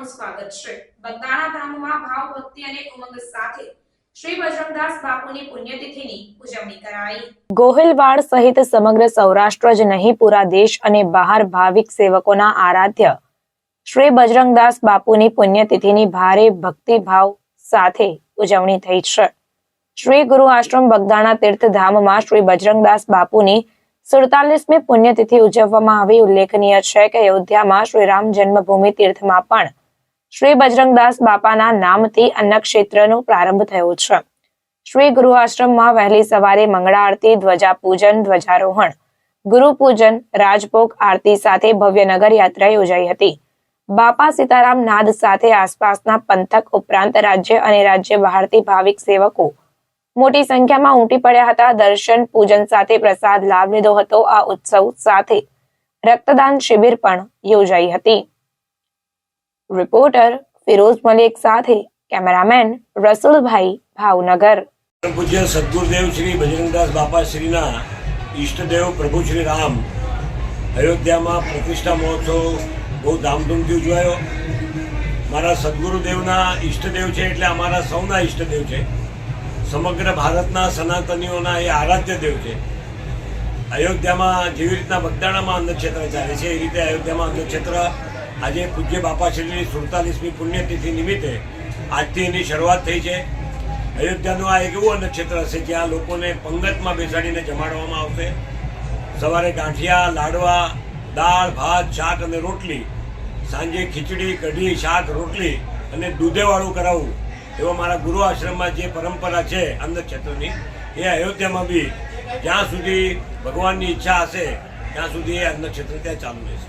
આપનું સ્વાગત છે। બગદાણા ધામમાં ભાવ ભક્તિ અને ઉમંગ સાથે શ્રી બજરંગદાસ બાપુની પુણ્યતિથિની ઉજવણી કરાઈ। ગોહિલવાડ સહિત સમગ્ર સૌરાષ્ટ્ર જ નહીં પૂરા દેશ અને બહાર ભાવિક સેવકોના આરાધ્ય શ્રી બજરંગદાસ બાપુની પુણ્યતિથિની ભારે ભક્તિભાવ સાથે ઉજવણી થઈ છે। શ્રી ગુરુ આશ્રમ બગદાણા તીર્થધામમાં શ્રી બજરંગદાસ બાપુની 47મી પુણ્યતિથિ ઉજવવામાં આવી। ઉલ્લેખનીય છે કે અયોધ્યામાં શ્રી રામ જન્મભૂમિ તીર્થમાં પણ શ્રી બજરંગદાસ બાપાના નામથી અન્નક્ષેત્રનો પ્રારંભ થયો છે। શ્રી ગુરુ આશ્રમમાં વહેલી સવારે મંગળા આરતી, ધ્વજા પૂજન, ધ્વજારોહણ, ગુરુ પૂજન, રાજભોગ આરતી સાથે ભવ્ય નગર યાત્રા યોજાઈ હતી। બાપા સીતારામ નાદ સાથે આસપાસના પંથક ઉપરાંત રાજ્ય અને રાજ્ય બહારથી ભાવિક સેવકો મોટી સંખ્યામાં ઉમટી પડ્યા હતા। દર્શન પૂજન સાથે પ્રસાદ લાભ લીધો હતો। આ ઉત્સવ સાથે રક્તદાન શિબિર પણ યોજાઈ હતી। રિપોર્ટર ફિરોઝ મલિક સાથે કેમેરામેન રસુલભાઈ, ભાવનગર। પૂજ્ય સદગુરુદેવ શ્રી બજરંગદાસ બાપા શ્રીના ઈષ્ટદેવ પ્રભુ શ્રી રામ અયોધ્યામાં પ્રતિષ્ઠા મહોત્સવ બહુ ધામધૂમથી ઉજવાયો। મારા સદગુરુદેવના ઈષ્ટદેવ છે એટલે અમારા સૌના ઈષ્ટદેવ છે। સમગ્ર ભારતના સનાતનીઓના એ આરાધ્ય દેવ છે। અયોધ્યામાં જેવી રીતના બગદાણામાં અન્નક્ષેત્ર ચાલે છે એ રીતે અયોધ્યામાં અન્નક્ષેત્ર આજે પૂજ્ય બાપાશ્રીની 47મી પુણ્યતિથિ નિમિત્તે આજથી એની શરૂઆત થઈ છે। અયોધ્યાનું આ એક એવું અન્નક્ષેત્ર હશે જ્યાં લોકોને પંગતમાં બેસાડીને જમાડવામાં આવશે। સવારે ગાંઠિયા, લાડવા, દાળ, ભાત, શાક અને રોટલી, સાંજે ખીચડી, કઢી, શાક, રોટલી અને દૂધેવાળું કરાવવું એવો મારા ગુરુ આશ્રમમાં જે પરંપરા છે અન્નક્ષેત્રની એ અયોધ્યામાં બી જ્યાં સુધી ભગવાનની ઈચ્છા હશે ત્યાં સુધી એ અન્નક્ષેત્ર ત્યાં ચાલુ રહેશે।